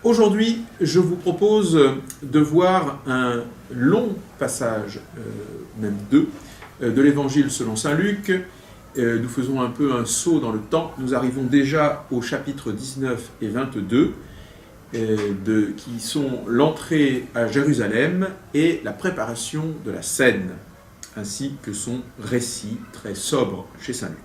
Aujourd'hui, je vous propose de voir un long passage, même deux, de l'Évangile selon saint Luc. Nous faisons un peu un saut dans le temps. Nous arrivons déjà au chapitre 19 et 22, qui sont l'entrée à Jérusalem et la préparation de la scène, ainsi que son récit très sobre chez saint Luc.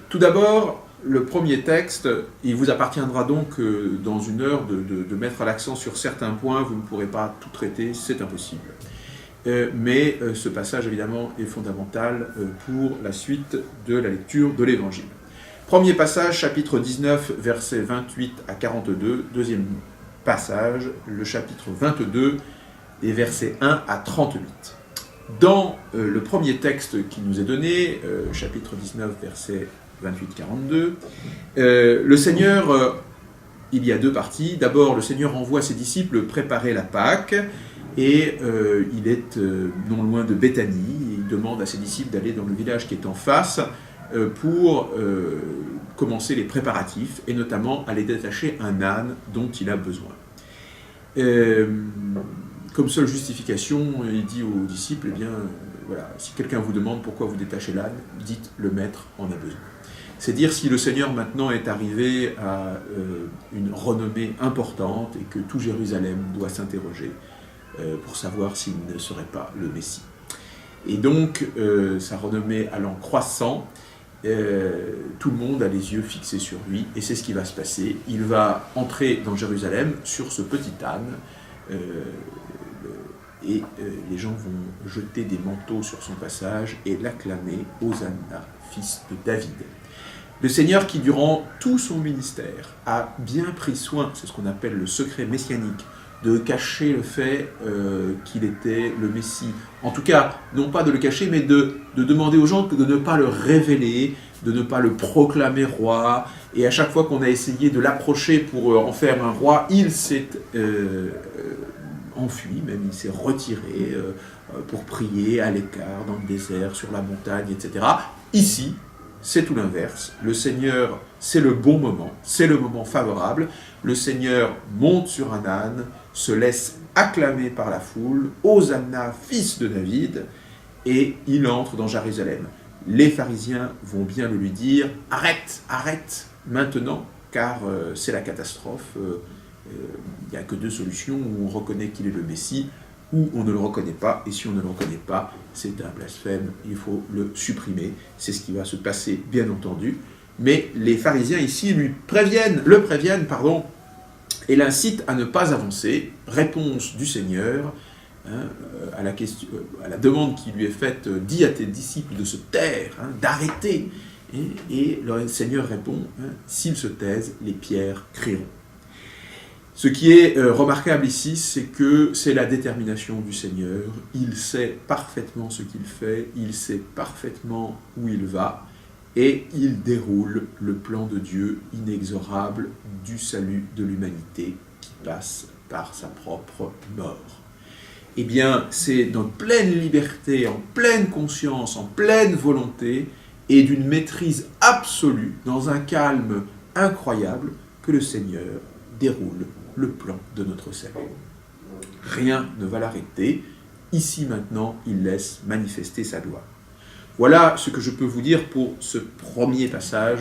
Tout d'abord, le premier texte, il vous appartiendra donc dans une heure de mettre l'accent sur certains points, vous ne pourrez pas tout traiter, c'est impossible. Mais ce passage, évidemment, est fondamental pour la suite de la lecture de l'Évangile. Premier passage, chapitre 19, versets 28 à 42. Deuxième passage, le chapitre 22, les versets 1 à 38. Dans le premier texte qui nous est donné, chapitre 19, versets 28-42, le Seigneur, il y a deux parties. D'abord, le Seigneur envoie ses disciples préparer la Pâque, et il est non loin de Béthanie. Il demande à ses disciples d'aller dans le village qui est en face pour commencer les préparatifs, et notamment aller détacher un âne dont il a besoin. Comme seule justification, il dit aux disciples, eh bien, voilà, si quelqu'un vous demande pourquoi vous détachez l'âne, dites le maître en a besoin. C'est dire si le Seigneur maintenant est arrivé à une renommée importante et que tout Jérusalem doit s'interroger pour savoir s'il ne serait pas le Messie. Et donc, sa renommée allant croissant, tout le monde a les yeux fixés sur lui, et c'est ce qui va se passer. Il va entrer dans Jérusalem sur ce petit âne, et les gens vont jeter des manteaux sur son passage et l'acclamer « Hosanna, fils de David ». Le Seigneur qui, durant tout son ministère, a bien pris soin, c'est ce qu'on appelle le secret messianique, de cacher le fait qu'il était le Messie. En tout cas, non pas de le cacher, mais de demander aux gens de ne pas le révéler, de ne pas le proclamer roi. Et à chaque fois qu'on a essayé de l'approcher pour en faire un roi, il s'est enfui, même il s'est retiré pour prier à l'écart, dans le désert, sur la montagne, etc. Ici, c'est tout l'inverse. Le Seigneur, c'est le bon moment, c'est le moment favorable. Le Seigneur monte sur un âne, se laisse acclamer par la foule, « Hosanna, fils de David », et il entre dans Jérusalem. Les pharisiens vont bien le lui dire « Arrête, arrête maintenant, car c'est la catastrophe. Il n'y a que deux solutions, où on reconnaît qu'il est le Messie, ou on ne le reconnaît pas, et si on ne le reconnaît pas, c'est un blasphème, il faut le supprimer. » C'est ce qui va se passer, bien entendu. Mais les pharisiens ici le préviennent, et l'incitent à ne pas avancer. Réponse du Seigneur à la demande qui lui est faite, « Dis à tes disciples de se taire, d'arrêter. » Et le Seigneur répond, « S'ils se taisent, les pierres crieront. » Ce qui est remarquable ici, c'est que c'est la détermination du Seigneur. Il sait parfaitement ce qu'il fait, il sait parfaitement où il va, et il déroule le plan de Dieu inexorable du salut de l'humanité qui passe par sa propre mort. Eh bien, c'est dans pleine liberté, en pleine conscience, en pleine volonté, et d'une maîtrise absolue, dans un calme incroyable, que le Seigneur déroule le plan de notre salut. Rien ne va l'arrêter. Ici, maintenant, il laisse manifester sa gloire. Voilà ce que je peux vous dire pour ce premier passage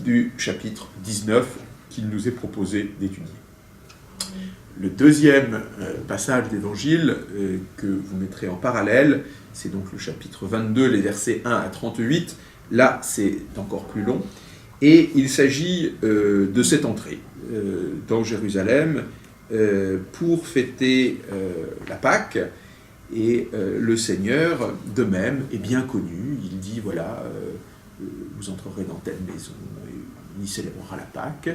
du chapitre 19 qu'il nous est proposé d'étudier. Le deuxième passage d'Évangile que vous mettrez en parallèle, c'est donc le chapitre 22, les versets 1 à 38. Là, c'est encore plus long. Et il s'agit de cette entrée dans Jérusalem pour fêter la Pâque. Et le Seigneur, de même, est bien connu. Il dit, voilà, vous entrerez dans telle maison, et il y célébrera la Pâque.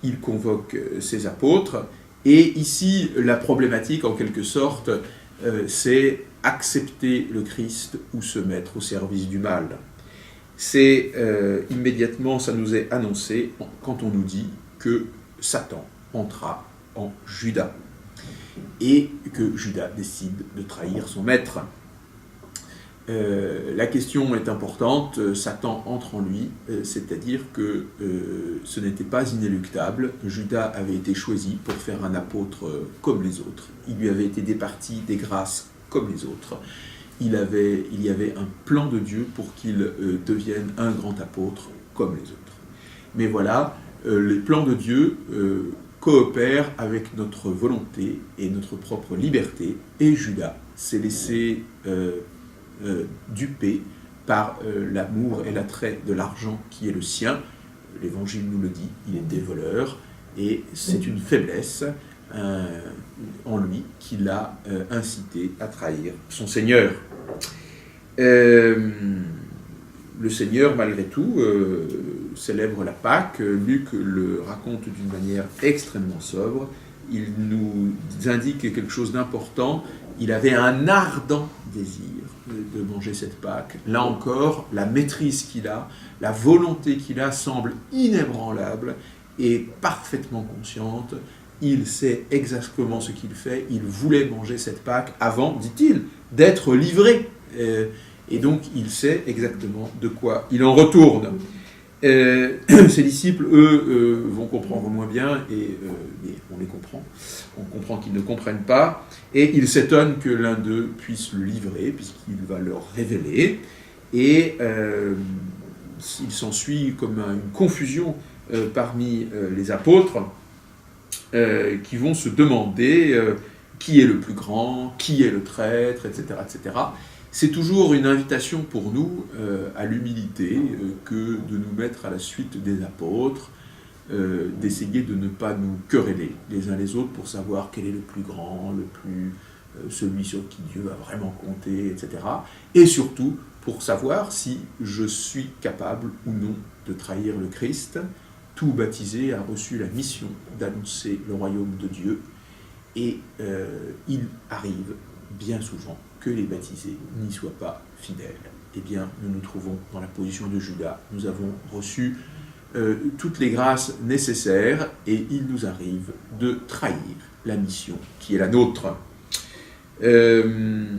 Il convoque ses apôtres. Et ici, la problématique, en quelque sorte, c'est accepter le Christ ou se mettre au service du mal. C'est immédiatement, ça nous est annoncé quand on nous dit que Satan entra en Judas et que Judas décide de trahir son maître. La question est importante, Satan entre en lui, c'est-à-dire que ce n'était pas inéluctable. Judas avait été choisi pour faire un apôtre comme les autres. Il lui avait été départi des grâces comme les autres. Il y avait un plan de Dieu pour qu'il devienne un grand apôtre comme les autres. Mais voilà, les plans de Dieu coopèrent avec notre volonté et notre propre liberté, et Judas s'est laissé duper par l'amour et l'attrait de l'argent qui est le sien. L'Évangile nous le dit, il était voleur, et c'est une faiblesse en lui qui l'a incité à trahir son Seigneur. Le Seigneur, malgré tout, célèbre la Pâque. Luc le raconte d'une manière extrêmement sobre. Il nous indique quelque chose d'important. Il avait un ardent désir de manger cette Pâque. Là encore, la maîtrise qu'il a, la volonté qu'il a semble inébranlable et parfaitement consciente. Il sait exactement ce qu'il fait. Il voulait manger cette Pâque avant, dit-il, d'être livré. Et donc, il sait exactement de quoi il en retourne. Ses disciples, eux, vont comprendre moins bien, et on les comprend. On comprend qu'ils ne comprennent pas, et ils s'étonnent que l'un d'eux puisse le livrer, puisqu'il va leur révéler. Et il s'ensuit comme une confusion parmi les apôtres, qui vont se demander qui est le plus grand, qui est le traître, etc., etc. C'est toujours une invitation pour nous à l'humilité que de nous mettre à la suite des apôtres, d'essayer de ne pas nous quereller les uns les autres pour savoir quel est le plus grand, celui sur qui Dieu va vraiment compter, etc. Et surtout pour savoir si je suis capable ou non de trahir le Christ. Tout baptisé a reçu la mission d'annoncer le royaume de Dieu, et il arrive bien souvent que les baptisés n'y soient pas fidèles. Eh bien, nous nous trouvons dans la position de Judas. Nous avons reçu toutes les grâces nécessaires, et il nous arrive de trahir la mission qui est la nôtre. Le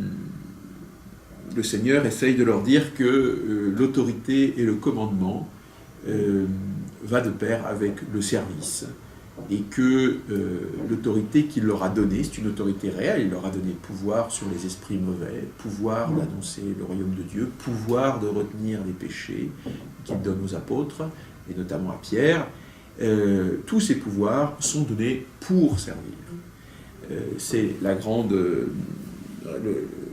Seigneur essaye de leur dire que l'autorité et le commandement va de pair avec le service, et que l'autorité qu'il leur a donnée, c'est une autorité réelle. Il leur a donné pouvoir sur les esprits mauvais, pouvoir d'annoncer le royaume de Dieu, pouvoir de retenir les péchés qu'il donne aux apôtres, et notamment à Pierre. Tous ces pouvoirs sont donnés pour servir. C'est la grande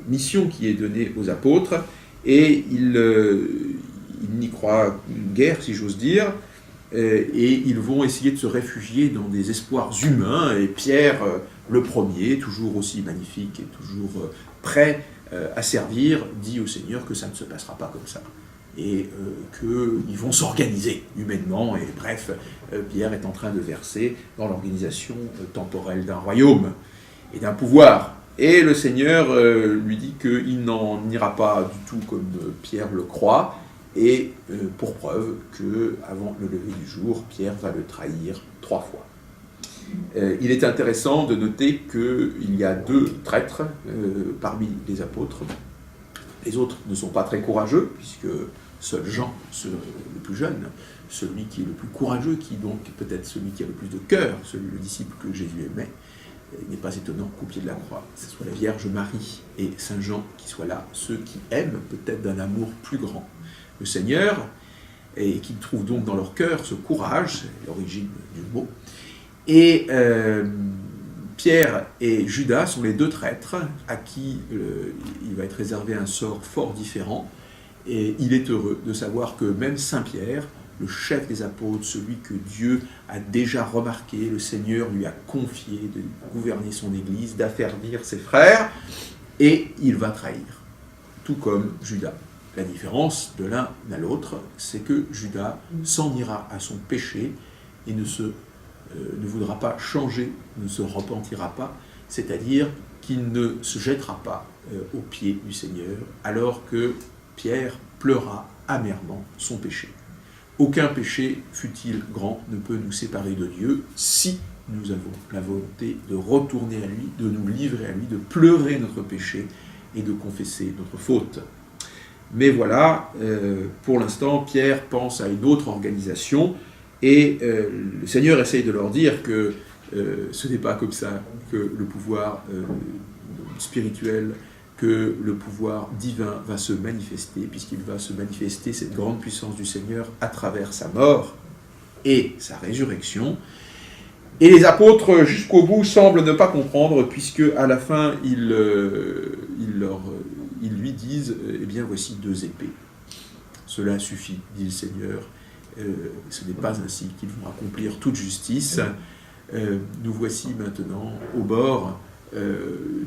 mission qui est donnée aux apôtres, et ils n'y croient guère, si j'ose dire, et ils vont essayer de se réfugier dans des espoirs humains, et Pierre, le premier, toujours aussi magnifique et toujours prêt à servir, dit au Seigneur que ça ne se passera pas comme ça, et qu'ils vont s'organiser humainement, et bref, Pierre est en train de verser dans l'organisation temporelle d'un royaume et d'un pouvoir. Et le Seigneur lui dit qu'il n'en ira pas du tout comme Pierre le croit, et pour preuve qu'avant le lever du jour, Pierre va le trahir 3 fois. Il est intéressant de noter qu'il y a 2 traîtres parmi les apôtres. Les autres ne sont pas très courageux, puisque seul Jean, le plus jeune, celui qui est le plus courageux, qui donc peut-être celui qui a le plus de cœur, le disciple que Jésus aimait, il n'est pas étonnant qu'au pied de la croix, ce soit la Vierge Marie et Saint Jean qui soient là, ceux qui aiment peut-être d'un amour plus grand le Seigneur, et qui trouvent donc dans leur cœur ce courage, c'est l'origine du mot. Et Pierre et Judas sont les 2 traîtres à qui il va être réservé un sort fort différent, et il est heureux de savoir que même Saint Pierre, le chef des apôtres, celui que Dieu a déjà remarqué, le Seigneur lui a confié de gouverner son Église, d'affermir ses frères, et il va trahir, tout comme Judas. La différence de l'un à l'autre, c'est que Judas s'en ira à son péché et ne voudra pas changer, ne se repentira pas, c'est-à-dire qu'il ne se jettera pas aux pieds du Seigneur, alors que Pierre pleura amèrement son péché. Aucun péché, fût-il grand, ne peut nous séparer de Dieu si nous avons la volonté de retourner à lui, de nous livrer à lui, de pleurer notre péché et de confesser notre faute. Mais voilà, pour l'instant, Pierre pense à une autre organisation, et le Seigneur essaye de leur dire que ce n'est pas comme ça que le pouvoir spirituel, que le pouvoir divin va se manifester, puisqu'il va se manifester, cette grande puissance du Seigneur, à travers sa mort et sa résurrection. Et les apôtres, jusqu'au bout, semblent ne pas comprendre, puisque à la fin, ils lui disent « Eh bien, voici 2 épées. Cela suffit, dit le Seigneur. Ce n'est pas ainsi qu'ils vont accomplir toute justice. Nous voici maintenant au bord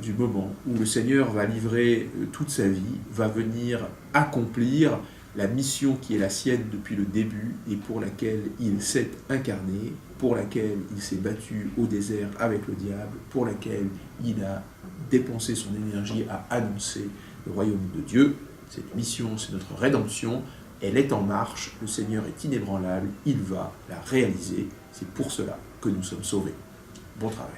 du moment où le Seigneur va livrer toute sa vie, va venir accomplir la mission qui est la sienne depuis le début et pour laquelle il s'est incarné, pour laquelle il s'est battu au désert avec le diable, pour laquelle il a dépensé son énergie à annoncer le royaume de Dieu. Cette mission, c'est notre rédemption, elle est en marche, le Seigneur est inébranlable, il va la réaliser, c'est pour cela que nous sommes sauvés. Bon travail.